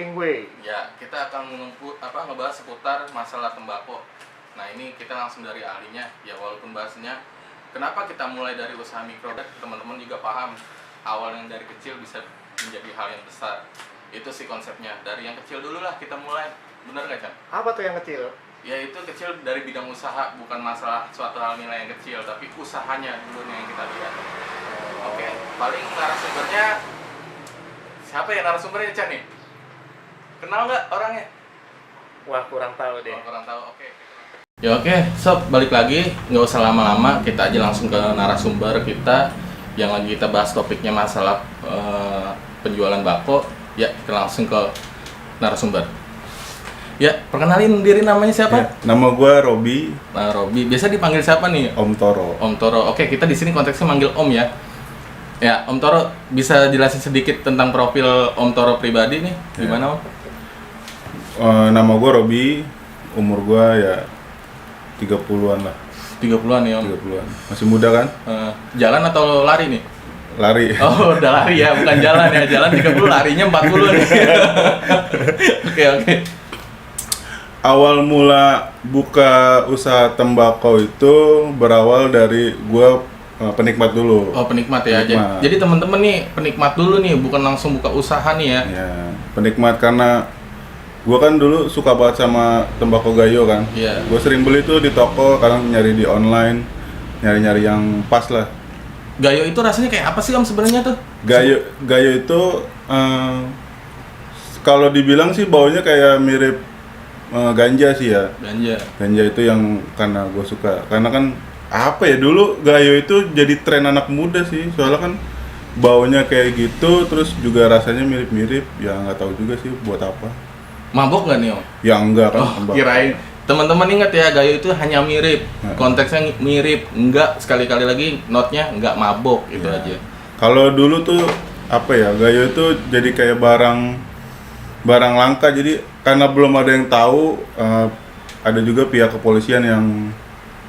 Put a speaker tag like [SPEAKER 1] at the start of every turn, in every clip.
[SPEAKER 1] Vaping Way.
[SPEAKER 2] Ya, kita akan ngebahas seputar masalah tembakau. Nah, ini kita langsung dari ahlinya. Ya, walaupun bahasanya kenapa kita mulai dari usaha mikro, teman-teman juga paham. Awal yang dari kecil bisa menjadi hal yang besar. Itu sih konsepnya. Dari yang kecil dulu lah kita mulai. Bener nggak, Chan?
[SPEAKER 1] Apa tuh yang kecil?
[SPEAKER 2] Ya, itu kecil dari bidang usaha, bukan masalah suatu hal nilai yang kecil, tapi usahanya dulu nih yang kita lihat. Oke, paling narasumbernya siapa ya narasumbernya, Chan nih? Kenal nggak orangnya?
[SPEAKER 1] Wah, kurang tahu deh.
[SPEAKER 2] Oh, kurang tahu. Oke. Ya oke, sob, balik lagi, nggak usah lama-lama, kita aja langsung ke narasumber kita yang lagi kita bahas topiknya masalah penjualan bako. Ya, kita langsung ke narasumber. Ya, perkenalin diri, namanya siapa?
[SPEAKER 3] Ya, nama gue Robi.
[SPEAKER 2] Nah, Robi. Biasa dipanggil siapa nih?
[SPEAKER 3] Om Toro.
[SPEAKER 2] Om Toro. Oke, kita di sini konteksnya manggil Om ya. Ya, Om Toro bisa jelasin sedikit tentang profil Om Toro pribadi nih? Gimana, Om?
[SPEAKER 3] Nama gue Robi, umur gue ya 30-an lah.
[SPEAKER 2] 30-an ya, Om?
[SPEAKER 3] 30-an. Masih muda kan?
[SPEAKER 2] Jalan atau lari nih?
[SPEAKER 3] Lari.
[SPEAKER 2] Oh, udah lari ya, bukan jalan ya. Jalan 30, larinya 40 nih. Oke.
[SPEAKER 3] Awal mula buka usaha tembakau itu berawal dari gue penikmat dulu.
[SPEAKER 2] Oh, penikmat ya.
[SPEAKER 3] Penikmat.
[SPEAKER 2] Jadi teman-teman nih penikmat dulu nih, bukan langsung buka usaha nih ya.
[SPEAKER 3] Ya, penikmat karena gue kan dulu suka banget sama tembakau gayo kan.
[SPEAKER 2] Iya.
[SPEAKER 3] Gue sering beli tuh di toko, kadang nyari di online, nyari-nyari yang pas lah.
[SPEAKER 2] Gayo itu rasanya kayak apa sih, Om, sebenarnya tuh?
[SPEAKER 3] Gayo itu kalau dibilang sih baunya kayak mirip ganja sih ya. Ganja itu yang karena gue suka. Karena kan apa ya, dulu gayo itu jadi tren anak muda sih. Soalnya kan baunya kayak gitu, terus juga rasanya mirip-mirip. Ya nggak tahu juga sih buat apa.
[SPEAKER 2] Mabok nggak nih, Om?
[SPEAKER 3] Ya enggak kan.
[SPEAKER 2] Oh, kirain. Teman-teman ingat ya, gayo itu hanya mirip. Konteksnya mirip, enggak sekali-kali lagi notnya enggak mabok, itu
[SPEAKER 3] Ya.
[SPEAKER 2] aja.
[SPEAKER 3] Kalau dulu tuh apa ya, gayo itu jadi kayak barang langka. Jadi karena belum ada yang tahu, ada juga pihak kepolisian yang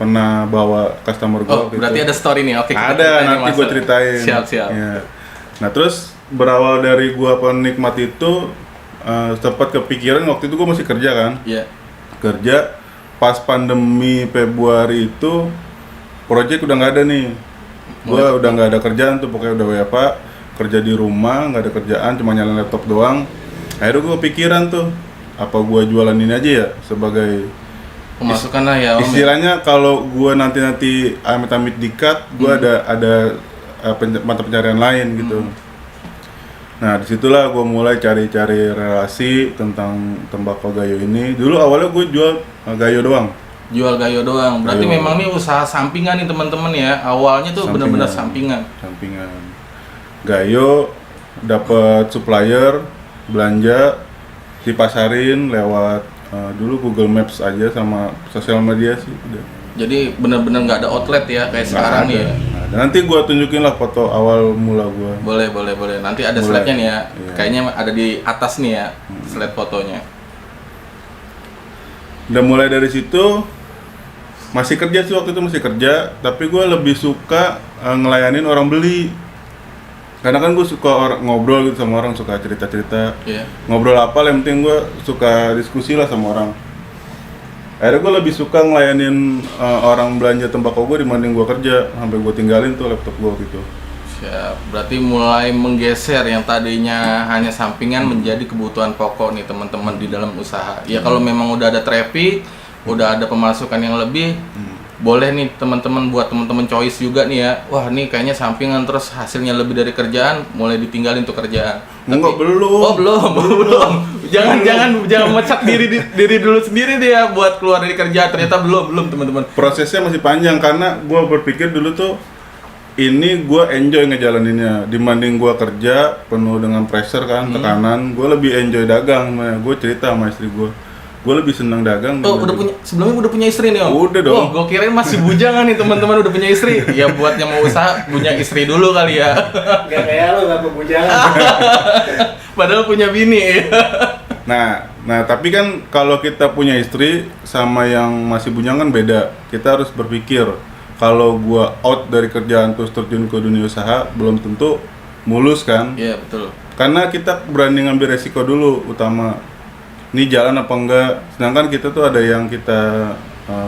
[SPEAKER 3] pernah bawa customer gue.
[SPEAKER 2] Oh, berarti ada story nih. Oke, kita
[SPEAKER 3] ada,
[SPEAKER 2] ceritain
[SPEAKER 3] nanti gue ceritain.
[SPEAKER 2] Siap.
[SPEAKER 3] Ya. Nah, terus berawal dari gue penikmat itu, sempat kepikiran waktu itu gue masih kerja kan.
[SPEAKER 2] Iya.
[SPEAKER 3] Kerja pas pandemi Februari itu, proyek udah nggak ada nih. Gue udah nggak ada kerjaan tuh, pokoknya udah WFH, kerja di rumah, nggak ada kerjaan, cuma nyalain laptop doang. Akhirnya gue kepikiran tuh, apa gue jualan ini aja ya sebagai
[SPEAKER 2] Pemasukan lah ya, Om.
[SPEAKER 3] istilahnya kalau gue nanti amit-amit di-cut, gue ada mata pencarian lain gitu. Nah, disitulah gue mulai cari-cari relasi tentang tembakau gayo ini. Dulu awalnya gue jual gayo doang.
[SPEAKER 2] Jual gayo doang. Berarti
[SPEAKER 3] Gayo.
[SPEAKER 2] memang nih usaha sampingan nih, teman-teman ya. Awalnya tuh benar-benar sampingan.
[SPEAKER 3] Gayo dapat supplier, belanja, dipasarin lewat dulu Google Maps aja sama sosial media sih udah.
[SPEAKER 2] Jadi benar-benar nggak ada outlet ya kayak sekarang nih ya.
[SPEAKER 3] Nah, nanti gue tunjukin lah foto awal mula gue.
[SPEAKER 2] Boleh. Nanti ada
[SPEAKER 3] Mulai.
[SPEAKER 2] slide-nya nih ya.
[SPEAKER 3] Iya.
[SPEAKER 2] Kayaknya ada di atas nih ya, slide fotonya.
[SPEAKER 3] Udah mulai dari situ, masih kerja sih waktu itu, masih kerja, tapi gue lebih suka ngelayanin orang beli. Karena kan gue suka ngobrol gitu sama orang, suka cerita-cerita.
[SPEAKER 2] Iya.
[SPEAKER 3] Ngobrol apa, yang penting gue suka diskusi lah sama orang. Akhirnya gue lebih suka ngelayanin orang belanja tembakau gue dibanding gue kerja, sampai gue tinggalin tuh laptop gue gitu.
[SPEAKER 2] Siap. Berarti mulai menggeser yang tadinya hanya sampingan menjadi kebutuhan pokok nih teman-teman di dalam usaha. Ya kalau memang udah ada traffic, udah ada pemasukan yang lebih, boleh nih teman-teman buat teman-teman choice juga nih ya. Wah, nih kayaknya sampingan terus hasilnya lebih dari kerjaan, mulai ditinggalin tuh kerjaan.
[SPEAKER 3] Enggak, belum.
[SPEAKER 2] Oh, belum. Jangan mecat diri dulu sendiri deh ya buat keluar dari kerjaan. Ternyata belum teman-teman.
[SPEAKER 3] Prosesnya masih panjang karena gue berpikir dulu tuh ini gue enjoy ngejalaninnya dibanding gue kerja penuh dengan pressure kan, tekanan. Gue lebih enjoy dagang. Gue cerita sama istri gue lebih senang dagang.
[SPEAKER 2] Oh, sebelumnya udah punya istri nih, Om?
[SPEAKER 3] Udah dong.
[SPEAKER 2] Oh, gue kirain masih bujangan nih teman-teman udah punya istri. Ya buat yang mau usaha punya istri dulu kali ya.
[SPEAKER 1] Gak kayak lo, gak pebujangan.
[SPEAKER 2] Padahal punya bini.
[SPEAKER 3] Nah, tapi kan kalau kita punya istri sama yang masih bujang kan beda. Kita harus berpikir, kalau gua out dari kerjaan terus terjun ke dunia usaha belum tentu mulus kan.
[SPEAKER 2] Iya, betul.
[SPEAKER 3] Karena kita berani ngambil resiko dulu utama. Ini jalan apa enggak? Sedangkan kita tuh ada yang kita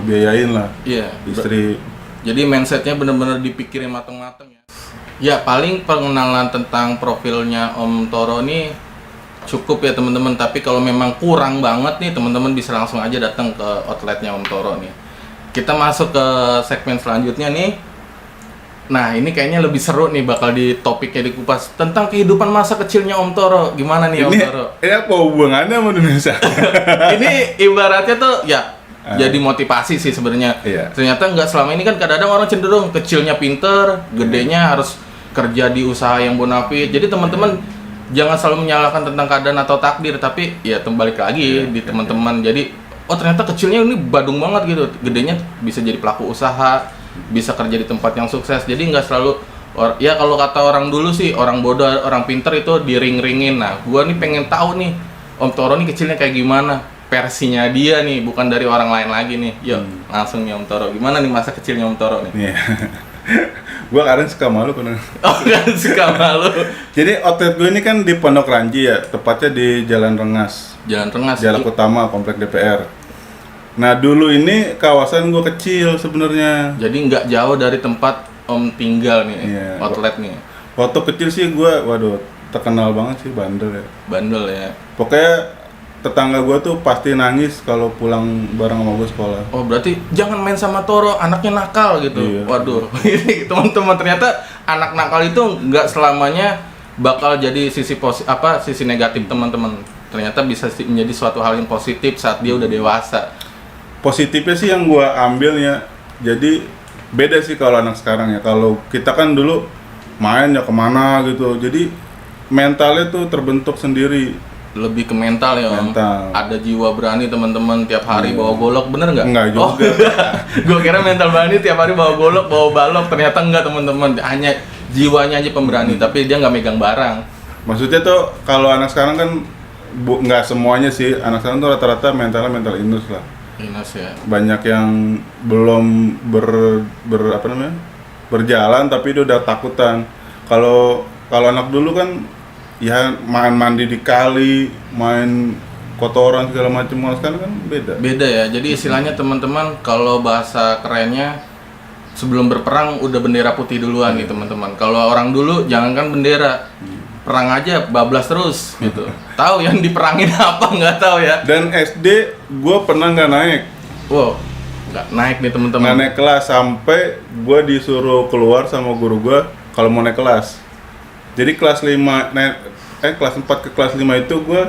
[SPEAKER 3] biayain lah.
[SPEAKER 2] Iya.
[SPEAKER 3] Istri.
[SPEAKER 2] Jadi mindsetnya benar-benar dipikirin matang-matang ya. Ya paling pengenalan tentang profilnya Om Toro nih cukup ya teman-teman. Tapi kalau memang kurang banget nih teman-teman bisa langsung aja datang ke outletnya Om Toro nih. Kita masuk ke segmen selanjutnya nih. Nah ini kayaknya lebih seru nih bakal di topiknya dikupas tentang kehidupan masa kecilnya Om Toro. Gimana nih Om Toro?
[SPEAKER 3] Ini apa hubungannya sama Indonesia?
[SPEAKER 2] Ini ibaratnya tuh ya jadi motivasi sih sebenarnya.
[SPEAKER 3] Iya.
[SPEAKER 2] Ternyata nggak selama ini kan kadang-kadang orang cenderung kecilnya pinter, gedenya harus kerja di usaha yang bonafit. Jadi teman-teman jangan selalu menyalahkan tentang keadaan atau takdir, tapi ya balik lagi di teman-teman. Jadi oh ternyata kecilnya ini badung banget gitu, gedenya bisa jadi pelaku usaha, bisa kerja di tempat yang sukses. Jadi nggak selalu ya kalau kata orang dulu sih orang bodoh, orang pinter itu diring-ringin. Nah, gua nih pengen tahu nih Om Toro nih kecilnya kayak gimana? Versinya dia nih, bukan dari orang lain lagi nih. Yuk, langsung nih Om Toro. Gimana nih masa kecilnya Om Toro nih?
[SPEAKER 3] Iya. Gua kadang suka malu karena
[SPEAKER 2] Oh, kan suka malu.
[SPEAKER 3] jadi outlet gue ini kan di Pondok Ranji ya, tepatnya di Jalan Rengas.
[SPEAKER 2] Jalan Rengas.
[SPEAKER 3] Jalan utama Komplek DPR. Nah, dulu ini kawasan gue kecil sebenarnya.
[SPEAKER 2] Jadi nggak jauh dari tempat Om tinggal nih,
[SPEAKER 3] Iya.
[SPEAKER 2] outlet nih.
[SPEAKER 3] Waktu kecil sih gue, waduh, terkenal banget sih bandel ya.
[SPEAKER 2] Bandel ya.
[SPEAKER 3] Pokoknya tetangga gue tuh pasti nangis kalau pulang bareng sama gue sekolah.
[SPEAKER 2] Oh berarti jangan main sama Toro, anaknya nakal gitu.
[SPEAKER 3] Iya.
[SPEAKER 2] Waduh, ini teman-teman ternyata anak nakal itu nggak selamanya bakal jadi sisi negatif teman-teman. Ternyata bisa menjadi suatu hal yang positif saat dia udah dewasa.
[SPEAKER 3] Positifnya sih yang gue ambilnya, jadi beda sih kalau anak sekarang ya. Kalau kita kan dulu main ya kemana gitu, jadi mentalnya tuh terbentuk sendiri.
[SPEAKER 2] Lebih ke mental ya Om.
[SPEAKER 3] Mental.
[SPEAKER 2] Ada jiwa berani teman-teman tiap hari bawa golok, bener nggak?
[SPEAKER 3] Enggak juga.
[SPEAKER 2] Oh, gue kira mental berani tiap hari bawa golok, bawa balok. Ternyata enggak teman-teman. Hanya jiwanya aja pemberani, tapi dia nggak megang barang.
[SPEAKER 3] Maksudnya tuh kalau anak sekarang kan nggak semuanya sih, anak sekarang tuh rata-rata mentalnya mental indus lah.
[SPEAKER 2] Indus ya.
[SPEAKER 3] Banyak yang belum berjalan tapi dia udah takutan. Kalau anak dulu kan ya main mandi di kali, main kotoran segala macam. Sekarang kan beda.
[SPEAKER 2] Beda ya. Jadi istilahnya teman-teman kalau bahasa kerennya sebelum berperang udah bendera putih duluan nih teman-teman. Kalau orang dulu jangankan bendera, perang aja bablas terus gitu. Tahu yang diperangin apa nggak tahu ya.
[SPEAKER 3] Dan SD gue pernah nggak naik.
[SPEAKER 2] Wow, nggak naik nih teman-teman.
[SPEAKER 3] Nggak naik kelas sampai gue disuruh keluar sama guru gue kalau mau naik kelas. Jadi kelas 4 ke kelas 5 itu gue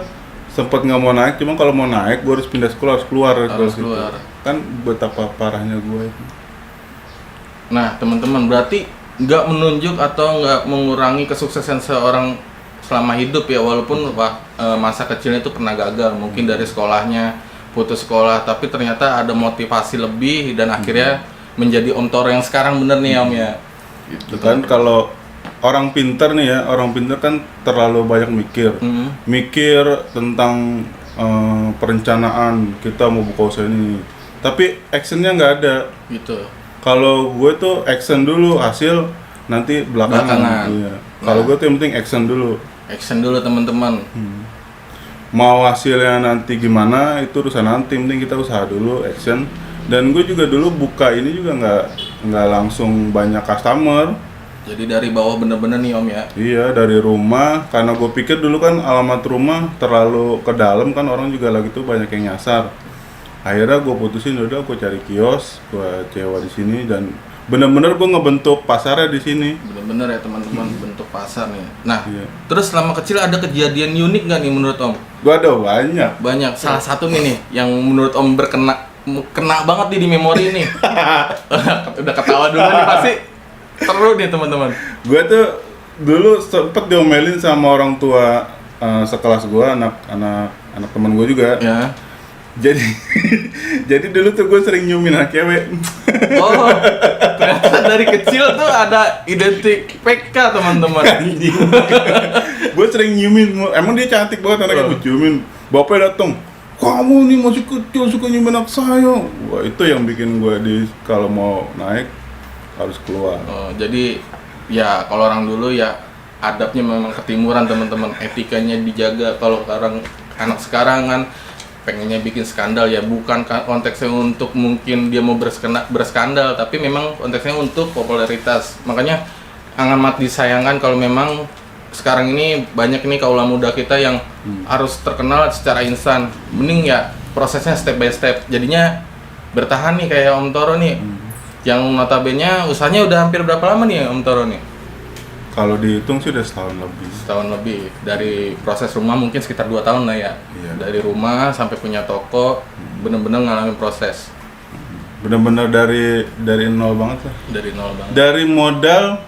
[SPEAKER 3] sempet nggak mau naik, cuma kalau mau naik gue harus pindah sekolah, harus keluar. Kan betapa parahnya gue itu.
[SPEAKER 2] Nah teman-teman, berarti nggak menunjuk atau nggak mengurangi kesuksesan seorang selama hidup ya, walaupun masa kecilnya itu pernah gagal, mungkin dari sekolahnya putus sekolah, tapi ternyata ada motivasi lebih dan akhirnya menjadi Om Toro yang sekarang, bener nih Om ya.
[SPEAKER 3] Gitu kan. Kalau orang pintar nih ya, orang pintar kan terlalu banyak mikir tentang perencanaan kita mau buka usaha ini, tapi actionnya nggak ada
[SPEAKER 2] Gitu.
[SPEAKER 3] Kalau gue tuh action dulu, hasil nanti belakangan. Iya. Kalau gue tuh yang penting action dulu.
[SPEAKER 2] Action dulu teman-teman.
[SPEAKER 3] Mau hasilnya nanti gimana itu urusan nanti, penting kita usaha dulu, action. Dan gue juga dulu buka ini juga nggak langsung banyak customer.
[SPEAKER 2] Jadi dari bawah bener-bener nih Om ya.
[SPEAKER 3] Iya, dari rumah, karena gue pikir dulu kan alamat rumah terlalu ke dalam kan, orang juga lagi tuh banyak yang nyasar. Akhirnya gue putusin udah gue cari kios, gue sewa di sini dan bener-bener gue ngebentuk pasarnya di sini.
[SPEAKER 2] Bener-bener ya teman-teman, bentuk pasar nih. Nah,
[SPEAKER 3] Iya.
[SPEAKER 2] terus selama kecil ada kejadian unik nggak nih menurut Om?
[SPEAKER 3] Gue ada banyak.
[SPEAKER 2] Banyak. Salah satu nih yang menurut Om kena banget nih di memori nih. Udah ketawa dulu nih pasti. Seru nih teman-teman.
[SPEAKER 3] Gue tuh dulu sempet diomelin sama orang tua sekelas gue, anak teman gue juga.
[SPEAKER 2] Ya.
[SPEAKER 3] Jadi dulu tuh gue sering nyumin anak cewek.
[SPEAKER 2] Oh, ternyata dari kecil tuh ada identik PK teman-teman.
[SPEAKER 3] Gue sering nyumin, emang dia cantik banget anaknya, gue ciumin. Bapaknya datang, kamu nih masih kecil suka nyumin anak saya. Wah, itu yang bikin gue kalau mau naik harus keluar.
[SPEAKER 2] Oh, jadi ya kalau orang dulu ya adabnya memang ketimuran teman-teman, etikanya dijaga. Kalau sekarang anak sekarang kan pengennya bikin skandal ya, bukan konteksnya untuk mungkin dia mau berskandal, tapi memang konteksnya untuk popularitas. Makanya amat disayangkan kalau memang sekarang ini banyak nih kaula muda kita yang harus terkenal secara instan. Mending ya prosesnya step by step, jadinya bertahan nih kayak Om Toro nih, yang notabene usahanya udah hampir berapa lama nih Om Toro nih?
[SPEAKER 3] Kalau dihitung sih udah setahun lebih.
[SPEAKER 2] Setahun lebih. Dari proses rumah mungkin sekitar 2 tahun lah ya.
[SPEAKER 3] Iya.
[SPEAKER 2] Dari rumah sampai punya toko, bener-bener ngalamin proses.
[SPEAKER 3] Bener-bener dari nol banget lah.
[SPEAKER 2] Dari nol banget.
[SPEAKER 3] Dari modal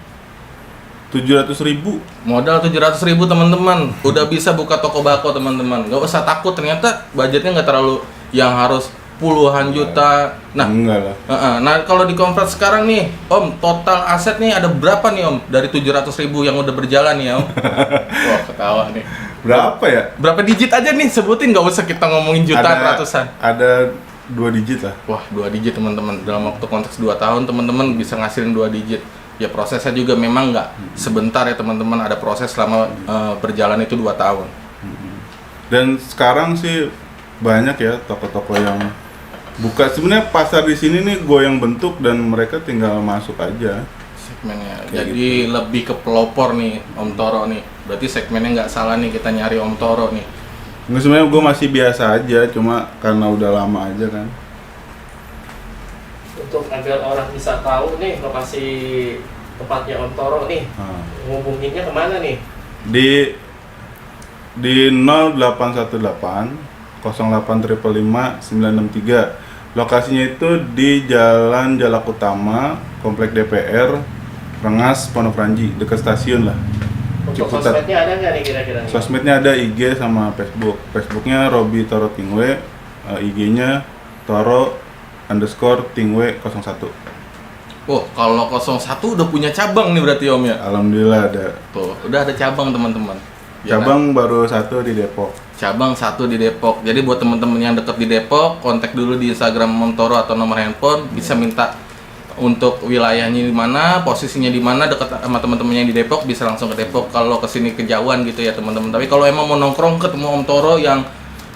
[SPEAKER 3] 700.000.
[SPEAKER 2] Modal 700.000 teman-teman. Udah bisa buka toko bako teman-teman. Gak usah takut, ternyata budgetnya nggak terlalu yang harus puluhan juta. Nah,
[SPEAKER 3] enggak lah.
[SPEAKER 2] Nah kalau di konvert sekarang nih, Om, total aset nih ada berapa nih Om? Dari 700.000 yang udah berjalan nih Om. Wah, ketawa nih.
[SPEAKER 3] Berapa ya?
[SPEAKER 2] Berapa digit aja nih, sebutin, nggak usah kita ngomongin jutaan, ratusan.
[SPEAKER 3] Ada 2 digit lah.
[SPEAKER 2] Wah, 2 digit teman-teman. Dalam waktu konteks 2 tahun teman-teman bisa ngasilin 2 digit. Ya prosesnya juga memang nggak sebentar ya teman-teman, ada proses selama berjalan itu 2 tahun.
[SPEAKER 3] Dan sekarang sih banyak ya toko-toko yang buka. Sebenarnya pasar di sini nih gue yang bentuk dan mereka tinggal masuk aja
[SPEAKER 2] Segmennya.
[SPEAKER 3] Kayak
[SPEAKER 2] Jadi lebih ke pelopor nih Om Toro nih. Berarti segmennya nggak salah nih kita nyari Om Toro nih.
[SPEAKER 3] Nggak, sebenarnya gue masih biasa aja, cuma karena udah lama aja kan.
[SPEAKER 1] Untuk agar orang bisa tahu nih lokasi tempatnya Om Toro nih, ngubunginnya kemana nih?
[SPEAKER 3] Di 0818 08555 963. Lokasinya itu di Jalan Jalak Utama, Komplek DPR, Rengas, Pondok Ranji, dekat stasiun lah.
[SPEAKER 1] Untuk
[SPEAKER 3] Ciputat.
[SPEAKER 1] sosmednya ada nggak nih kira-kira?
[SPEAKER 3] Sosmednya ada IG sama Facebook. Facebooknya Robi Toro Tingwe, IG-nya Toro_Tingwe 01.
[SPEAKER 2] Oh, kalau 01 udah punya cabang nih berarti Om ya?
[SPEAKER 3] Alhamdulillah ada.
[SPEAKER 2] Tuh, udah ada cabang teman-teman. Ya
[SPEAKER 3] Cabang baru 1 di Depok.
[SPEAKER 2] Cabang 1 di Depok. Jadi buat teman-teman yang deket di Depok, kontak dulu di Instagram Om Toro atau nomor handphone, bisa minta untuk wilayahnya di mana, posisinya di mana, dekat sama teman-temannya yang di Depok, bisa langsung ke Depok. Kalau kesini kejauhan gitu ya teman-teman. Tapi kalau emang mau nongkrong ketemu Om Toro yang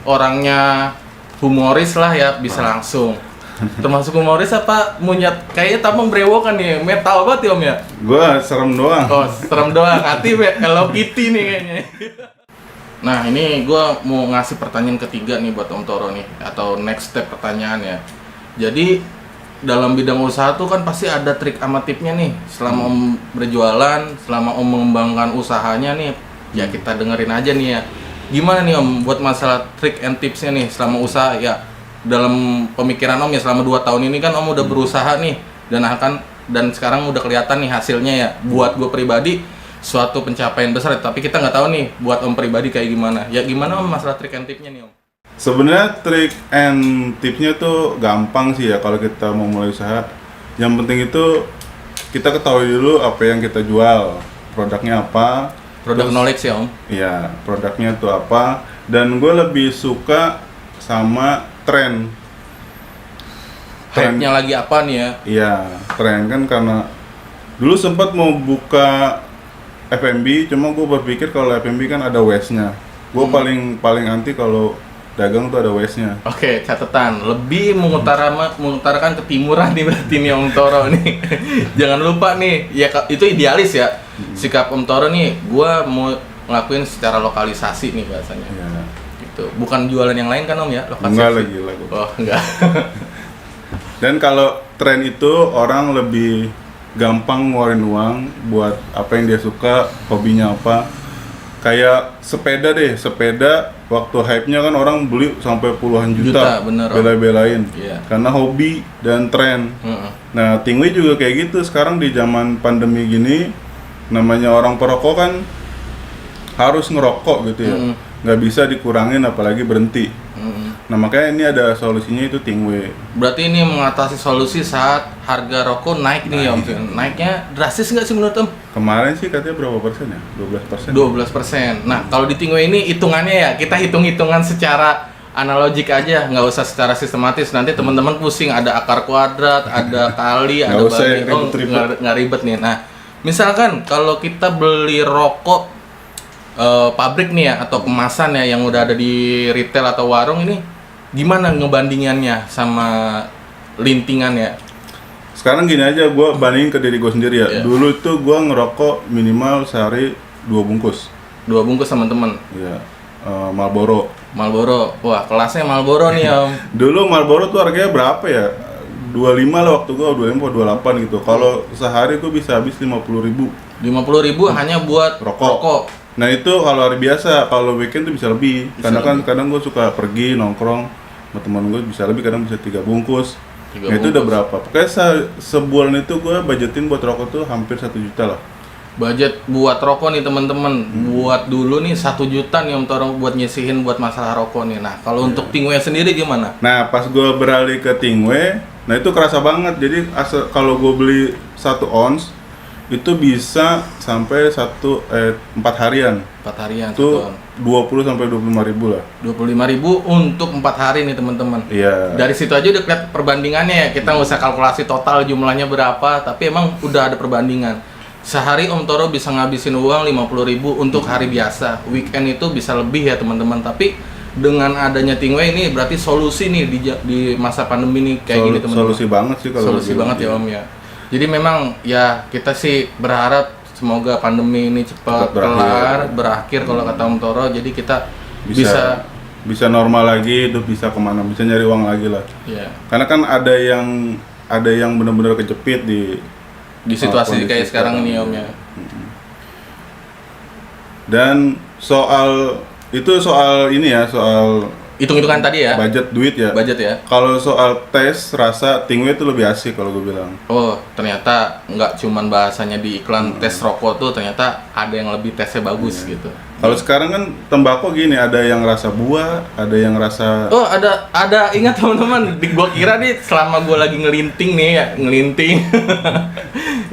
[SPEAKER 2] orangnya humoris lah ya, bisa langsung. Termasuk humoris apa munyat? Kayaknya tampang brewokan nih, metal banget ya Om ya?
[SPEAKER 3] Gua serem doang.
[SPEAKER 2] Oh, serem doang, hati Hello Kitty nih kayaknya. Nah, ini gue mau ngasih pertanyaan ketiga nih buat Om Toro nih, atau next step pertanyaannya. Jadi, dalam bidang usaha tuh kan pasti ada trik sama tipnya nih. Selama Om berjualan, selama Om mengembangkan usahanya nih, ya kita dengerin aja nih ya. Gimana nih Om buat masalah trik and tipsnya nih selama usaha ya? Dalam pemikiran Om ya selama 2 tahun ini kan Om udah berusaha nih, dan sekarang udah kelihatan nih hasilnya ya. Buat gue pribadi suatu pencapaian besar, tapi kita nggak tahu nih buat Om pribadi kayak gimana. Ya gimana Om masalah trik and tipnya nih Om?
[SPEAKER 3] Sebenarnya trik and tipsnya tuh gampang sih ya kalau kita mau mulai usaha. Yang penting itu kita ketahui dulu apa yang kita jual, produknya apa.
[SPEAKER 2] Produk knowledge ya Om?
[SPEAKER 3] Iya, produknya tuh apa. Dan gue lebih suka sama tren.
[SPEAKER 2] Hype-nya lagi apa nih ya?
[SPEAKER 3] Iya, tren kan karena dulu sempat mau buka F&B, cuma gue berpikir kalau F&B kan ada waste-nya. Gue paling anti kalau dagang tuh ada waste-nya.
[SPEAKER 2] Oke, catatan. Lebih mengutarakan ketimuran nih berarti nih Om Toro nih. Jangan lupa nih, ya itu idealis ya. Sikap Om Toro nih, gua mau ngelakuin secara lokalisasi nih bahasanya.
[SPEAKER 3] Iya.
[SPEAKER 2] Gitu. Bukan jualan yang lain kan Om ya? Lokalisasi.
[SPEAKER 3] Enggak lagi lagu.
[SPEAKER 2] Oh, enggak.
[SPEAKER 3] Dan kalau tren itu orang lebih gampang ngeluarin uang buat apa yang dia suka, hobinya apa. Kayak sepeda deh, sepeda waktu hype-nya kan orang beli sampai puluhan juta,
[SPEAKER 2] bener,
[SPEAKER 3] bela-belain.
[SPEAKER 2] Iya.
[SPEAKER 3] Karena hobi dan tren. Nah, Tingwe juga kayak gitu. Sekarang di zaman pandemi gini, namanya orang perokok kan harus ngerokok gitu ya. Nggak bisa dikurangin apalagi berhenti. Nah, makanya ini ada solusinya, itu Tingwe.
[SPEAKER 2] Berarti ini mengatasi solusi saat harga rokok naik nih Om. Naiknya drastis nggak sih menurut Om?
[SPEAKER 3] Kemarin sih katanya berapa persen ya? 12%.
[SPEAKER 2] 12%. Nah, kalau di Tingwe ini hitungannya ya, kita hitung-hitungan secara analogik aja, nggak usah secara sistematis. Nanti teman-teman pusing, ada akar kuadrat, ada kali, ada
[SPEAKER 3] Nggak usah
[SPEAKER 2] bagi.
[SPEAKER 3] yang ribet-ribet.
[SPEAKER 2] Nggak ribet nih. Nah, Misalkan kalau kita beli rokok pabrik nih ya atau kemasan ya yang udah ada di retail atau warung ini, gimana ngebandingannya sama lintingannya?
[SPEAKER 3] Sekarang gini aja, gue bandingin ke diri gue sendiri ya.
[SPEAKER 2] Iya.
[SPEAKER 3] Dulu itu gue ngerokok minimal sehari 2 bungkus.
[SPEAKER 2] 2 bungkus teman-teman.
[SPEAKER 3] Iya. Marlboro.
[SPEAKER 2] Marlboro, wah kelasnya Marlboro nih Om.
[SPEAKER 3] Dulu Marlboro tuh harganya berapa ya? 25 lah waktu gue, 25 atau 28 gitu. Kalau sehari gue bisa habis 50.000.
[SPEAKER 2] 50.000 hanya buat rokok.
[SPEAKER 3] Nah itu kalau hari biasa, kalau weekend tuh bisa lebih.
[SPEAKER 2] Bisa
[SPEAKER 3] Karena kan
[SPEAKER 2] lebih.
[SPEAKER 3] kadang gue suka pergi nongkrong sama teman gue, bisa lebih, kadang bisa 3 bungkus.
[SPEAKER 2] 3
[SPEAKER 3] Nah itu udah
[SPEAKER 2] bungkus.
[SPEAKER 3] berapa? Pokoknya sebulan itu gue budgetin buat rokok tuh hampir 1 juta lah.
[SPEAKER 2] Budget buat rokok nih teman-teman, buat dulu nih 1 juta nih Om Toro buat nyisihin buat masalah rokok nih. Nah kalau untuk Tingwe sendiri gimana?
[SPEAKER 3] Nah pas gue beralih ke Tingwe, nah itu kerasa banget. Jadi kalau gue beli 1 ons itu bisa sampai 4 harian.
[SPEAKER 2] 4 harian
[SPEAKER 3] Itu
[SPEAKER 2] 1
[SPEAKER 3] 20 sampai 25.000 lah.
[SPEAKER 2] 25.000 untuk 4 hari nih teman-teman.
[SPEAKER 3] Iya.
[SPEAKER 2] Dari situ aja udah kelihatan perbandingannya ya. Kita nggak usah kalkulasi total jumlahnya berapa, tapi emang udah ada perbandingan. Sehari Om Toro bisa ngabisin uang 50.000 untuk hari biasa. Weekend itu bisa lebih ya teman-teman. Tapi dengan adanya Tingwe ini berarti solusi nih di masa pandemi nih kayak gini teman-teman.
[SPEAKER 3] Solusi banget sih kalau
[SPEAKER 2] Solusi
[SPEAKER 3] dibilang.
[SPEAKER 2] banget ya Om ya. Jadi memang ya kita sih berharap semoga pandemi ini cepat
[SPEAKER 3] Cepat berakhir.
[SPEAKER 2] kelar, berakhir kalau kata Om Toro. Jadi kita bisa
[SPEAKER 3] bisa normal lagi, itu bisa kemana, bisa nyari uang lagi lah.
[SPEAKER 2] ya
[SPEAKER 3] Karena kan ada yang benar-benar kejepit
[SPEAKER 2] di situasi
[SPEAKER 3] kondisi
[SPEAKER 2] kayak sekarang ini Om ya.
[SPEAKER 3] Dan soal ini ya, soal
[SPEAKER 2] Hitung-hitungan tadi ya.
[SPEAKER 3] budget duit ya.
[SPEAKER 2] Budget ya.
[SPEAKER 3] Kalau soal tes, rasa Tingwe itu lebih asik kalau gue bilang.
[SPEAKER 2] Oh, ternyata nggak cuman bahasanya di iklan tes rokok tuh, ternyata ada yang lebih tesnya bagus gitu.
[SPEAKER 3] Kalau sekarang kan tembakau gini, ada yang rasa buah, ada yang rasa
[SPEAKER 2] Oh, ada ingat teman-teman, gua kira nih selama gua lagi ngelinting nih ya, ngelinting.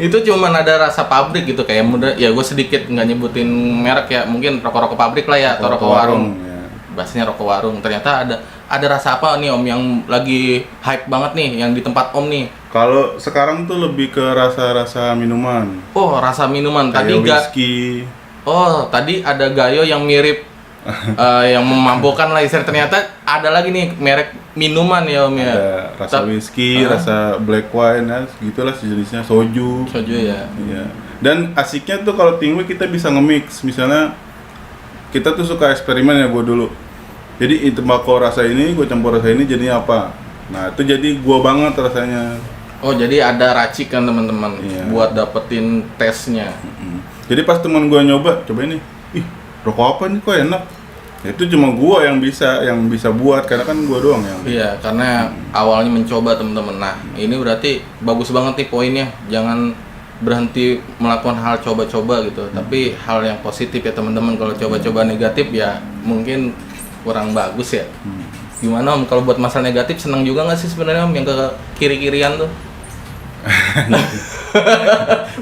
[SPEAKER 2] Itu cuman ada rasa pabrik gitu kayak muda. Ya gue sedikit nggak nyebutin merek ya, mungkin rokok-rokok pabrik lah ya atau rokok warung.
[SPEAKER 3] ya.
[SPEAKER 2] Bahasanya rokok warung. Ternyata ada rasa apa nih Om yang lagi hype banget nih yang di tempat Om nih?
[SPEAKER 3] Kalau sekarang tuh lebih ke rasa-rasa minuman.
[SPEAKER 2] Oh, rasa minuman. Tadi
[SPEAKER 3] Kayak
[SPEAKER 2] nggak.
[SPEAKER 3] whisky.
[SPEAKER 2] Oh, tadi ada Gayo yang mirip yang memabukkan lah istilah. Ternyata ada lagi nih merek minuman ya Om ya.
[SPEAKER 3] Ada rasa whisky, rasa black wine, ya, gitulah sejenisnya, soju.
[SPEAKER 2] Soju ya.
[SPEAKER 3] Iya. Dan asiknya tuh kalau Tingwe kita bisa nge-mix. Misalnya kita tuh suka eksperimen ya gue dulu. Jadi tembakau rasa ini, gue campur rasa ini jadinya apa. Nah itu jadi gua banget rasanya.
[SPEAKER 2] Oh, jadi ada racikan teman-teman
[SPEAKER 3] Iya.
[SPEAKER 2] buat dapetin tesnya.
[SPEAKER 3] Jadi pas teman gua nyoba, coba ini, ih rokok apa nih kok enak. Ya, itu cuma gua yang bisa buat karena kan gua doang yang.
[SPEAKER 2] Iya, karena awalnya mencoba teman-teman. Nah, ini berarti bagus banget nih poinnya. Jangan berhenti melakukan hal coba-coba gitu. Tapi hal yang positif ya teman-teman. Kalau coba-coba negatif ya mungkin kurang bagus ya. Gimana Om? Kalau buat masalah negatif senang juga nggak sih sebenarnya Om yang ke kiri-kirian tuh?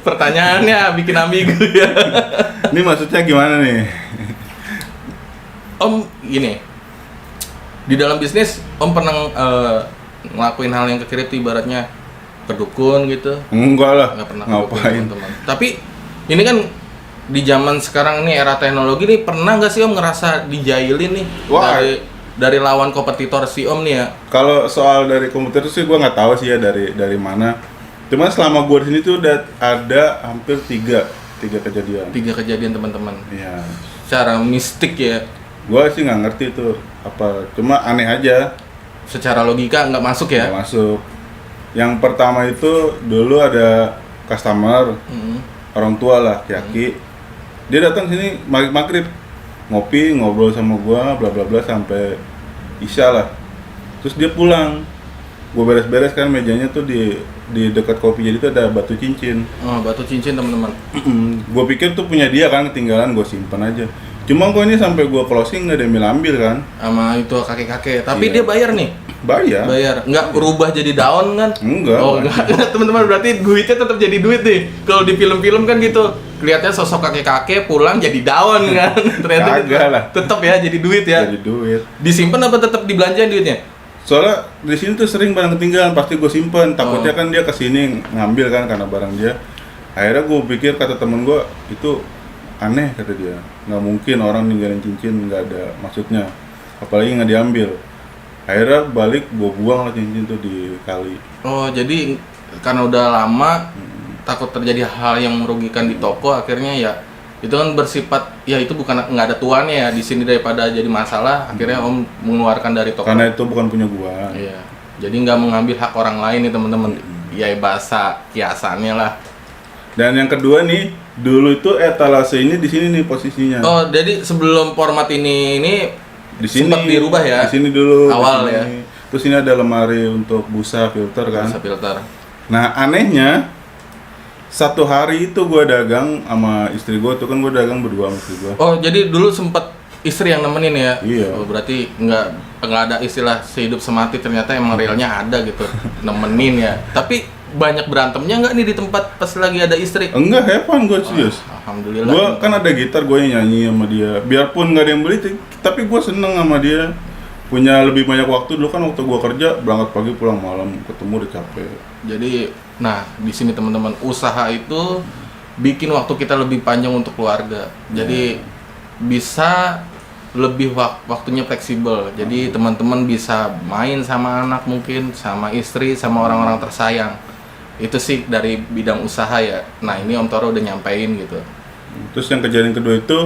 [SPEAKER 2] Pertanyaannya bikin ambigu ya.
[SPEAKER 3] Ini maksudnya gimana nih?
[SPEAKER 2] Om gini, di dalam bisnis Om pernah ngelakuin hal yang ke kiri tuh ibaratnya ke dukun gitu?
[SPEAKER 3] Enggak lah.
[SPEAKER 2] Nggak pernah ke dukun,
[SPEAKER 3] Ngapain?
[SPEAKER 2] teman-teman. Tapi ini kan di zaman sekarang ini era teknologi nih, pernah nggak sih Om ngerasa dijailin nih
[SPEAKER 3] Wah.
[SPEAKER 2] dari lawan kompetitor si Om nih ya?
[SPEAKER 3] Kalau soal dari komputer sih gua nggak tahu sih ya dari mana. Cuma selama gua di sini tuh udah ada hampir tiga kejadian.
[SPEAKER 2] 3 kejadian teman-teman.
[SPEAKER 3] Iya.
[SPEAKER 2] Secara mistik ya,
[SPEAKER 3] Gua sih nggak ngerti tuh apa. Cuma aneh aja.
[SPEAKER 2] secara logika nggak masuk ya?
[SPEAKER 3] Nggak masuk. Yang pertama itu dulu ada customer, orang tua lah, laki-laki. Dia datang sini maghrib ngopi, ngobrol sama gua, bla bla bla sampai isya lah. Terus dia pulang. Gua beres-beres kan mejanya tuh di dekat kopi jadi tuh ada batu cincin.
[SPEAKER 2] Oh, batu cincin teman-teman.
[SPEAKER 3] Gua pikir tuh punya dia kan, ketinggalan gua simpan aja. Cuma gua ini sampai gua closing nggak ada yang ambil kan.
[SPEAKER 2] Sama itu kakek-kakek. Tapi
[SPEAKER 3] Iya.
[SPEAKER 2] dia bayar nih.
[SPEAKER 3] Bayar.
[SPEAKER 2] Nggak berubah jadi daun kan?
[SPEAKER 3] Enggak.
[SPEAKER 2] Oh enggak, teman-teman berarti duitnya tetap jadi duit nih. Kalau di film-film kan gitu, kelihatannya sosok kakek-kakek pulang jadi daun kan? Ternyata
[SPEAKER 3] Kagak lah.
[SPEAKER 2] tetap ya jadi duit ya.
[SPEAKER 3] Jadi duit.
[SPEAKER 2] Disimpan apa tetap dibelanjain duitnya?
[SPEAKER 3] Soalnya di sini tuh sering barang ketinggalan, pasti gue simpen. Takutnya kan dia kesini ngambil kan karena barang dia. Akhirnya gue pikir, kata temen gue, itu aneh kata dia, nggak mungkin orang ninggalin cincin nggak ada maksudnya, apalagi nggak diambil. Akhirnya balik, gue buang lah cincin tuh di kali.
[SPEAKER 2] Oh, jadi karena udah lama takut terjadi hal yang merugikan di toko, akhirnya ya itu kan bersifat ya itu bukan nggak ada tuannya ya di sini, daripada jadi masalah akhirnya Om mengeluarkan dari toko.
[SPEAKER 3] Karena itu bukan punya gua.
[SPEAKER 2] Iya. Jadi nggak mengambil hak orang lain nih teman-teman. Ya bahasa kiasannya lah.
[SPEAKER 3] Dan yang kedua nih, dulu itu etalase ini di sini nih posisinya.
[SPEAKER 2] Oh, jadi sebelum format ini
[SPEAKER 3] Di sini
[SPEAKER 2] sempat dirubah ya?
[SPEAKER 3] Di sini dulu.
[SPEAKER 2] Awal
[SPEAKER 3] di sini.
[SPEAKER 2] ya.
[SPEAKER 3] Terus ini ada lemari untuk busa filter kan.
[SPEAKER 2] Busa filter.
[SPEAKER 3] Nah anehnya, satu hari itu gue dagang sama istri gue, tuh kan gue dagang berdua sama istri gue.
[SPEAKER 2] Oh, jadi dulu sempet istri yang nemenin ya?
[SPEAKER 3] Iya.
[SPEAKER 2] Oh, berarti nggak ada istilah sehidup semati, ternyata emang realnya ada gitu, nemenin ya. Tapi banyak berantemnya nggak nih di tempat pas lagi ada istri?
[SPEAKER 3] Enggak, have fun gue serius.
[SPEAKER 2] Alhamdulillah.
[SPEAKER 3] Gue kan ada gitar, gue yang nyanyi sama dia. Biarpun nggak ada yang beli, tapi gue seneng sama dia. Punya lebih banyak waktu. Dulu kan waktu gue kerja, berangkat pagi pulang malam, ketemu udah capek.
[SPEAKER 2] Jadi, nah di sini teman-teman, usaha itu bikin waktu kita lebih panjang untuk keluarga. Jadi bisa lebih waktunya fleksibel. Jadi teman-teman bisa main sama anak mungkin, sama istri, sama orang-orang tersayang. Itu sih dari bidang usaha ya. Nah ini Om Toro udah nyampein gitu.
[SPEAKER 3] Terus yang kejadian kedua itu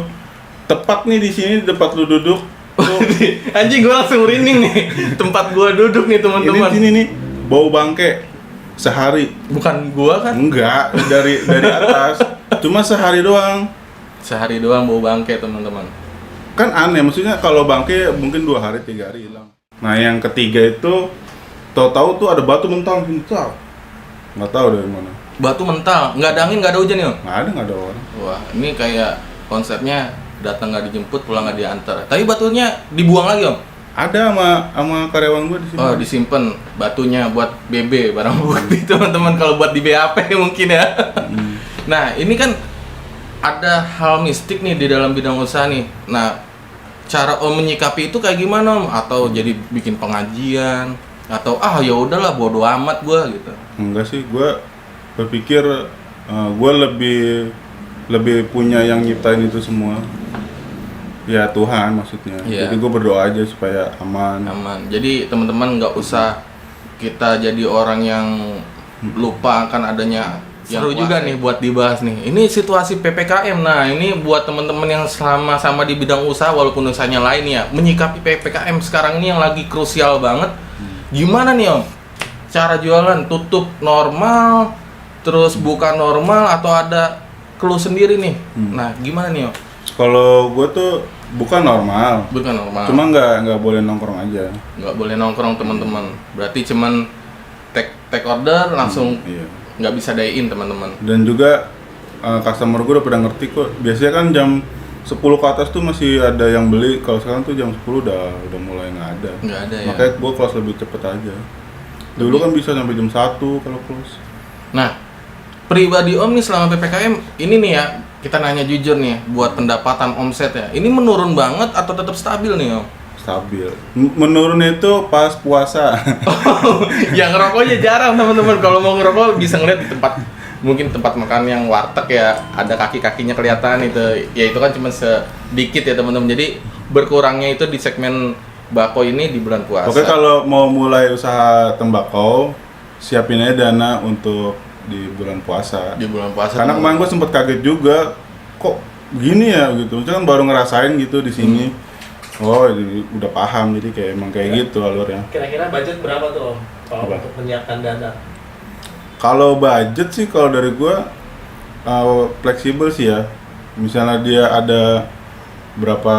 [SPEAKER 3] tepat nih di sini, tempat lu duduk. Tuh,
[SPEAKER 2] Anjing, gue langsung merinding nih. Tempat gue duduk nih teman-teman.
[SPEAKER 3] ini nih bau bangke sehari.
[SPEAKER 2] Bukan gua kan?
[SPEAKER 3] Enggak, dari atas. Cuma sehari doang.
[SPEAKER 2] Sehari doang bau bangke teman-teman.
[SPEAKER 3] Kan aneh, maksudnya kalau bangke mungkin 2 hari 3 hari hilang. Nah yang ketiga itu tahu-tahu tuh ada batu mentang sini, nggak tahu dari mana.
[SPEAKER 2] Batu mental, nggak ada angin, nggak ada hujan ya?
[SPEAKER 3] Nggak ada orang.
[SPEAKER 2] Wah, ini kayak konsepnya datang nggak dijemput, pulang nggak diantar. Tapi batunya dibuang lagi Om?
[SPEAKER 3] Ada sama karyawan gue di sini.
[SPEAKER 2] Oh, disimpan batunya buat BB, barang bukti teman-teman, kalau buat di BAP mungkin ya. Nah, ini kan ada hal mistik nih di dalam bidang usaha nih. Nah, cara Om menyikapi itu kayak gimana Om? Atau jadi bikin pengajian? Atau ya udahlah bodo amat gua gitu?
[SPEAKER 3] Enggak sih, gue berpikir gue lebih punya yang nyiptain itu semua. Ya Tuhan maksudnya.
[SPEAKER 2] Iya.
[SPEAKER 3] Jadi gue berdoa aja supaya aman.
[SPEAKER 2] Jadi teman-teman nggak usah kita jadi orang yang lupa akan adanya. Seru juga nih buat dibahas nih. Ini situasi PPKM. Nah, ini buat teman-teman yang sama-sama di bidang usaha walaupun usahanya lain ya, menyikapi PPKM sekarang ini yang lagi krusial banget. Gimana nih Om? Cara jualan tutup normal, terus buka normal, atau ada clue sendiri nih? Nah, gimana nih Om?
[SPEAKER 3] Kalau gue tuh bukan normal.
[SPEAKER 2] Bukan normal.
[SPEAKER 3] Cuma nggak boleh nongkrong aja.
[SPEAKER 2] Nggak boleh nongkrong teman-teman. Berarti cuman take order langsung.
[SPEAKER 3] Iya.
[SPEAKER 2] Nggak bisa day-in teman-teman.
[SPEAKER 3] Dan juga customer gue udah pada ngerti kok. Biasanya kan jam 10 ke atas tuh masih ada yang beli. Kalau sekarang tuh jam 10 udah mulai nggak ada.
[SPEAKER 2] Nggak ada ya.
[SPEAKER 3] Makanya gue close lebih cepet aja. Dulu kan bisa sampai jam 1 kalau close.
[SPEAKER 2] Nah, pribadi Om nih selama PPKM ini nih ya, kita nanya jujur nih, buat pendapatan omset ya, ini menurun banget atau tetap stabil nih Om?
[SPEAKER 3] Stabil. Menurun itu pas puasa.
[SPEAKER 2] Yang ngerokoknya jarang teman-teman. Kalau mau ngerokok bisa ngeliat di tempat, mungkin tempat makan yang warteg ya, ada kaki-kakinya kelihatan itu. Ya itu kan cuma sedikit ya teman-teman. Jadi berkurangnya itu di segmen bako ini di bulan puasa.
[SPEAKER 3] Oke, kalau mau mulai usaha tembakau, siapin aja dana untuk di bulan puasa.
[SPEAKER 2] Di bulan puasa.
[SPEAKER 3] Karena kemarin gue sempet kaget juga, kok gini ya gitu. Maksudnya kan baru ngerasain gitu di sini. Oh, jadi udah paham, jadi kayak emang kayak gitu alurnya.
[SPEAKER 1] Kira-kira budget berapa tuh Om? Kalau
[SPEAKER 3] Apa?
[SPEAKER 1] untuk menyiapkan dana?
[SPEAKER 3] Kalau budget sih kalau dari gua fleksibel sih ya. Misalnya dia ada berapa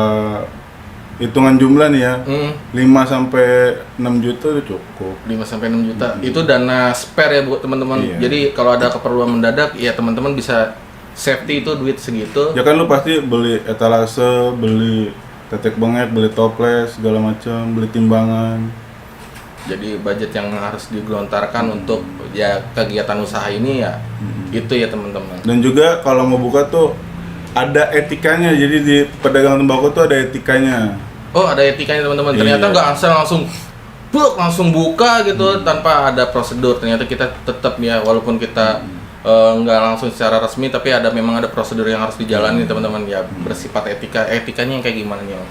[SPEAKER 3] hitungan jumlah nih ya. 5 sampai 6 juta udah cukup.
[SPEAKER 2] 5 sampai 6 juta. Itu dana spare ya buat teman-teman.
[SPEAKER 3] Iya.
[SPEAKER 2] Jadi kalau ada keperluan mendadak ya teman-teman bisa safety itu duit segitu.
[SPEAKER 3] Ya kan lu pasti beli etalase, beli tetek bengek, beli toples, segala macam, beli timbangan.
[SPEAKER 2] Jadi budget yang harus digelontarkan untuk ya kegiatan usaha ini ya itu ya teman-teman.
[SPEAKER 3] Dan juga kalau mau buka tuh ada etikanya. Jadi di pedagang tembakau tuh ada etikanya.
[SPEAKER 2] Oh, ada etikanya teman-teman. Ternyata
[SPEAKER 3] Iya.
[SPEAKER 2] nggak asal langsung buka gitu tanpa ada prosedur. Ternyata kita tetap ya walaupun kita nggak langsung secara resmi, tapi memang ada prosedur yang harus dijalani teman-teman ya, bersifat etikanya yang kayak gimana nih Om?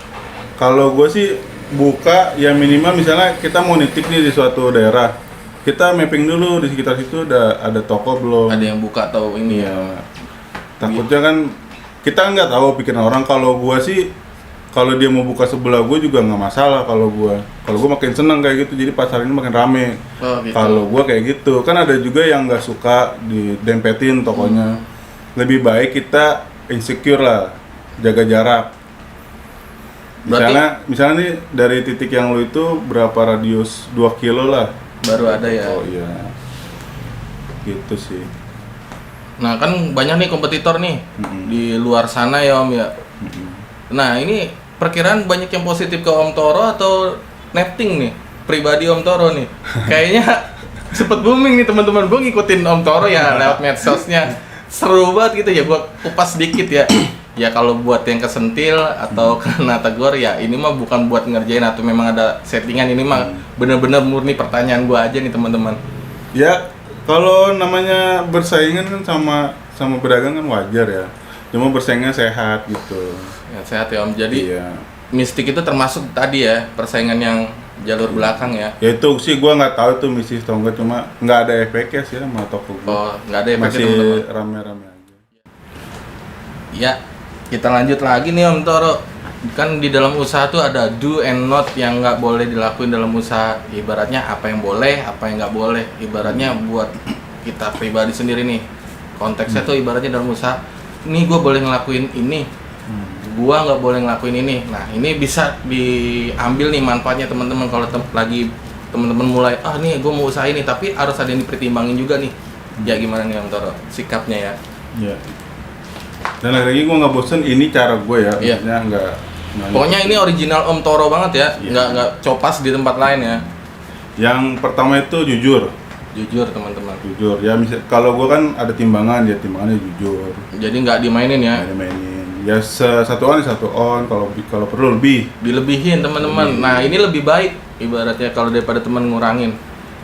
[SPEAKER 3] Kalau gue sih buka ya minimal misalnya kita mau nitip nih di suatu daerah, kita mapping dulu di sekitar situ ada toko belum,
[SPEAKER 2] Ada yang buka atau ini ya?
[SPEAKER 3] Takutnya kan kita nggak tahu pikiran orang. Kalau gue sih kalau dia mau buka sebelah gue juga nggak masalah. Kalau gue makin seneng kayak gitu, jadi pasar ini makin rame.
[SPEAKER 2] Oh, gitu.
[SPEAKER 3] Kalau gue kayak gitu, kan ada juga yang nggak suka didempetin tokonya. Lebih baik kita insecure lah, jaga jarak. Misalnya nih dari titik yang lu itu berapa radius 2 kilo lah.
[SPEAKER 2] Baru ada ya?
[SPEAKER 3] Oh iya, gitu sih.
[SPEAKER 2] Nah kan banyak nih kompetitor nih di luar sana ya Om ya. Nah ini perkiraan banyak yang positif ke Om Toro atau netting nih pribadi Om Toro nih. Kayaknya sempet booming nih teman-teman. Gue ngikutin Om Toro ya lewat medsosnya, seru banget gitu ya. Gue kupas sedikit ya. Ya kalau buat yang kesentil atau kena tegur ya ini mah bukan buat ngerjain atau memang ada settingan, ini mah bener-bener murni pertanyaan gue aja nih teman-teman.
[SPEAKER 3] Ya kalau namanya bersaingan kan sama berdagang kan wajar ya. Cuma bersaingnya sehat gitu.
[SPEAKER 2] Ya, sehat ya Om. Jadi
[SPEAKER 3] iya.
[SPEAKER 2] Mistik itu termasuk tadi ya persaingan yang jalur belakang ya.
[SPEAKER 3] Ya itu sih gua nggak tahu itu misi atau enggak, cuma nggak ada efeknya sih sama toko gua.
[SPEAKER 2] Oh, nggak ada efeknya
[SPEAKER 3] masih
[SPEAKER 2] teman-teman.
[SPEAKER 3] rame-rame aja.
[SPEAKER 2] Ya, kita lanjut lagi nih Om Toro. Kan di dalam usaha tuh ada do and not yang nggak boleh dilakuin dalam usaha. Ibaratnya apa yang boleh, apa yang nggak boleh. Ibaratnya buat kita pribadi sendiri nih. Konteksnya tuh ibaratnya dalam usaha. Nih gue boleh ngelakuin ini, gua nggak boleh ngelakuin ini. Nah ini bisa diambil nih manfaatnya teman-teman kalau lagi teman-teman mulai nih gue mau usaha ini, tapi harus ada yang dipertimbangin juga nih. Ya gimana nih Om Toro sikapnya ya?
[SPEAKER 3] Iya. Dan lagi gue nggak bosen, ini cara gue ya.
[SPEAKER 2] Iya.
[SPEAKER 3] Maksudnya nggak.
[SPEAKER 2] Pokoknya ini original Om Toro banget ya,
[SPEAKER 3] Iya.
[SPEAKER 2] nggak copas di tempat lain ya.
[SPEAKER 3] Yang pertama itu jujur.
[SPEAKER 2] Jujur teman-teman.
[SPEAKER 3] Jujur ya, kalau gue kan ada timbangan, ya timbangannya jujur.
[SPEAKER 2] Jadi nggak dimainin ya?
[SPEAKER 3] Nggak dimainin. Ya satu on, kalau perlu lebih.
[SPEAKER 2] Dilebihin teman-teman. Nah ini lebih baik ibaratnya kalau daripada teman ngurangin.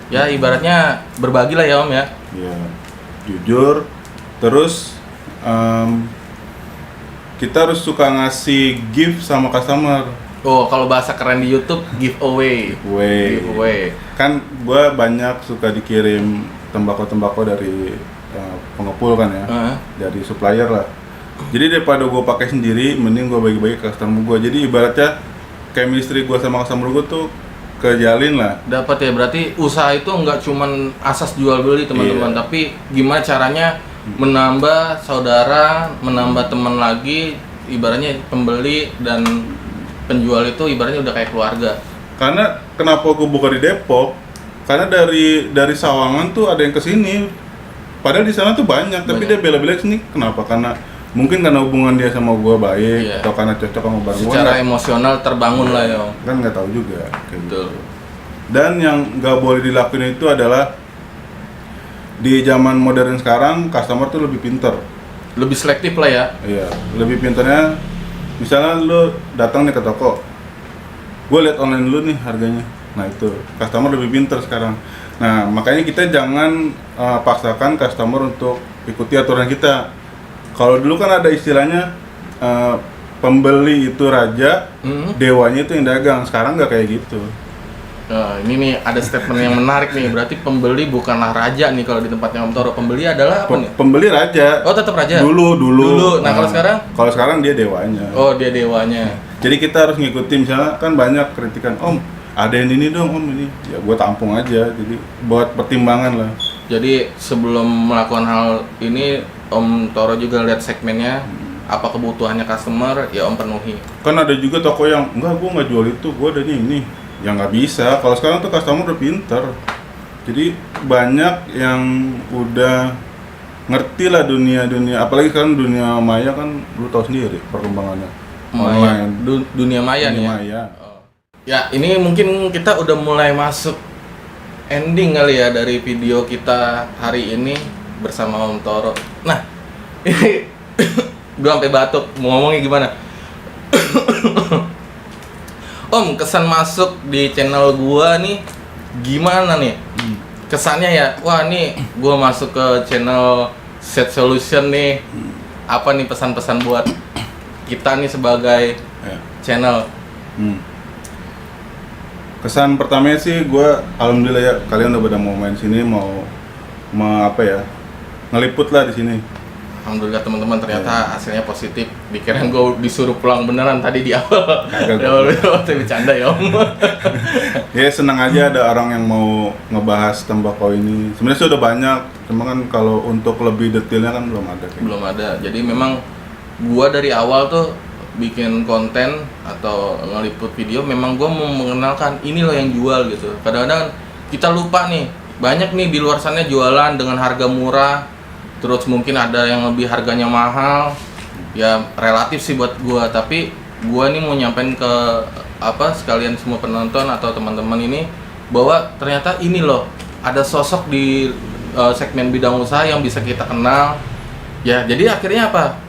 [SPEAKER 2] Ya ibaratnya berbagilah ya Om ya.
[SPEAKER 3] Ya jujur. Terus kita harus suka ngasih gift sama customer.
[SPEAKER 2] Oh kalau bahasa keren di YouTube giveaway. Giveaway.
[SPEAKER 3] Kan gue banyak suka dikirim tembakau dari pengepul kan ya, dari supplier lah. Jadi daripada gue pakai sendiri, mending gue bagi-bagi ke customer gue. Jadi ibaratnya chemistry gue sama customer gue tuh kejalin lah.
[SPEAKER 2] Dapat ya, berarti usaha itu nggak cuman asas jual beli teman-teman, tapi gimana caranya menambah saudara, menambah teman lagi, ibaratnya pembeli dan penjual itu ibaratnya udah kayak keluarga.
[SPEAKER 3] Karena kenapa gue buka di Depok? Karena dari Sawangan tuh ada yang kesini. Padahal di sana tuh banyak. Tapi dia bela-bela kesini. Kenapa? Karena mungkin karena hubungan dia sama gue baik,
[SPEAKER 2] iya.
[SPEAKER 3] atau karena cocok sama barang gue.
[SPEAKER 2] Secara emosional terbangun lah ya.
[SPEAKER 3] Kan nggak tahu juga. Kayak
[SPEAKER 2] Betul.
[SPEAKER 3] gitu. Dan yang nggak boleh dilakuin itu adalah di zaman modern sekarang customer tuh lebih pinter.
[SPEAKER 2] Lebih selektif lah ya.
[SPEAKER 3] Iya, lebih pinternya. Misalnya lu datang nih ke toko, gue lihat online dulu nih harganya. Nah itu, customer lebih pinter sekarang. Nah makanya kita jangan paksakan customer untuk ikuti aturan kita. Kalau dulu kan ada istilahnya pembeli itu raja, dewanya itu yang dagang. Sekarang nggak kayak gitu.
[SPEAKER 2] Nah, ini nih ada statement yang menarik nih. Berarti pembeli bukanlah raja nih kalau di tempatnya Om Toro. Pembeli adalah apa nih?
[SPEAKER 3] Pembeli raja.
[SPEAKER 2] Oh tetap raja.
[SPEAKER 3] Dulu.
[SPEAKER 2] Nah kalau sekarang?
[SPEAKER 3] Kalau sekarang dia dewanya.
[SPEAKER 2] Oh dia dewanya.
[SPEAKER 3] Jadi kita harus ngikutin. Misalnya kan banyak kritikan, Om ada yang ini dong Om ini. Ya gue tampung aja. Jadi buat pertimbangan lah.
[SPEAKER 2] Jadi sebelum melakukan hal ini Om Toro juga lihat segmennya. Apa kebutuhannya customer ya Om penuhi.
[SPEAKER 3] Kan ada juga toko yang enggak, gue nggak jual itu, gue ada ini. Ya nggak bisa. Kalau sekarang tuh customer udah pinter. Jadi banyak yang udah ngerti lah dunia. Apalagi sekarang dunia maya kan lu tahu sendiri perkembangannya.
[SPEAKER 2] Online. Dunia maya nih ya.
[SPEAKER 3] Maya.
[SPEAKER 2] Oh. Ya ini mungkin kita udah mulai masuk ending kali ya dari video kita hari ini bersama Om Toro. Nah ini gue sampai batuk. Mau ngomongnya gimana? Om, kesan masuk di channel gua nih gimana nih? kesannya ya, wah nih gue masuk ke channel Set Solution nih. Apa nih pesan-pesan buat kita nih sebagai channel?
[SPEAKER 3] Kesan pertamanya sih gue alhamdulillah ya, kalian udah pada mau main sini, mau apa ya, ngeliput lah di sini.
[SPEAKER 2] Alhamdulillah teman-teman, ternyata hasilnya positif. Dikira gue disuruh pulang beneran tadi di awal. Tapi bercanda ya Om.
[SPEAKER 3] Ya senang aja ada orang yang mau ngebahas tembakau ini. Sebenarnya sudah banyak, cuma kan kalau untuk lebih detailnya kan belum ada.
[SPEAKER 2] Belum ada. Jadi memang gue dari awal tuh bikin konten atau ngeliput video, memang gue mau mengenalkan ini loh yang jual gitu. Kadang-kadang kita lupa nih, banyak nih di luar sana jualan dengan harga murah, terus mungkin ada yang lebih harganya mahal. Ya relatif sih buat gue, tapi gue nih mau nyampein ke sekalian semua penonton atau teman-teman ini, bahwa ternyata ini loh ada sosok di segmen bidang usaha yang bisa kita kenal. Ya jadi akhirnya apa?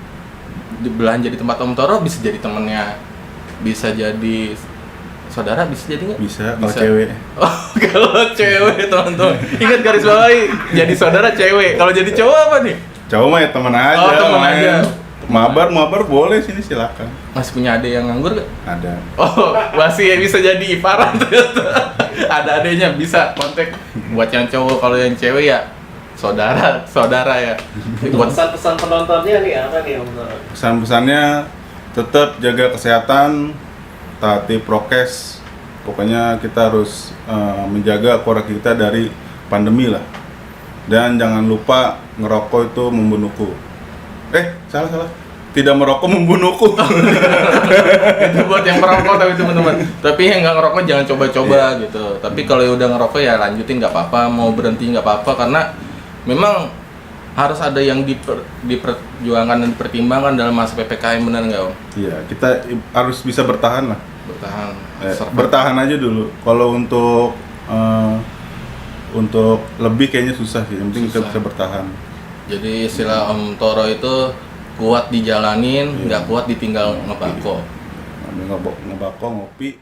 [SPEAKER 2] Belanja di tempat Om Toro bisa jadi temennya, bisa jadi saudara, bisa jadi nggak?
[SPEAKER 3] Bisa, kalau cewek.
[SPEAKER 2] Oh, kalau cewek teman-teman, ingat garis bawahi, jadi saudara cewek. Kalau jadi cowok apa nih?
[SPEAKER 3] Cowok mah ya teman aja.
[SPEAKER 2] Oh, teman aja.
[SPEAKER 3] Mabar boleh sini, silakan.
[SPEAKER 2] Masih punya adik yang nganggur gak?
[SPEAKER 3] Ada.
[SPEAKER 2] Oh, masih bisa jadi iparan ternyata. Ada adiknya, bisa kontak. Buat yang cowok, kalau yang cewek ya saudara ya.
[SPEAKER 1] Buat pesan-pesan penontonnya nih apa nih Om Toro?
[SPEAKER 3] Pesan-pesannya tetap jaga kesehatan, taati prokes. Pokoknya kita harus menjaga keluarga kita dari pandemi lah. Dan jangan lupa ngerokok itu membunuhku. Salah. Tidak merokok membunuhku.
[SPEAKER 2] Itu buat yang merokok tapi teman-teman. Tapi yang nggak ngerokok jangan coba-coba gitu. Tapi kalau udah ngerokok ya lanjutin, nggak apa-apa. Mau berhenti nggak apa-apa, karena memang harus ada yang diperjuangkan dan dipertimbangkan dalam masa PPKM, benar nggak Om?
[SPEAKER 3] Iya, kita harus bisa bertahan lah. Bertahan aja dulu. Kalau untuk lebih kayaknya susah sih. Yang penting kita bisa bertahan.
[SPEAKER 2] Jadi istilah Om Toro itu kuat dijalanin, nggak kuat ditinggal ngebako.
[SPEAKER 3] Ngebako, ngopi.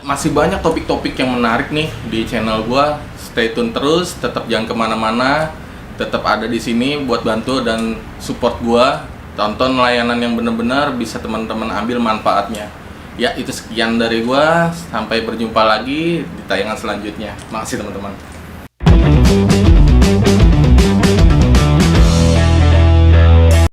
[SPEAKER 2] Masih banyak topik-topik yang menarik nih di channel gua. Stay tune terus, tetap jangan kemana-mana. Tetap ada di sini buat bantu dan support gua. Tonton layanan yang benar-benar bisa teman-teman ambil manfaatnya. Ya, itu sekian dari gua. Sampai berjumpa lagi di tayangan selanjutnya. Makasih teman-teman.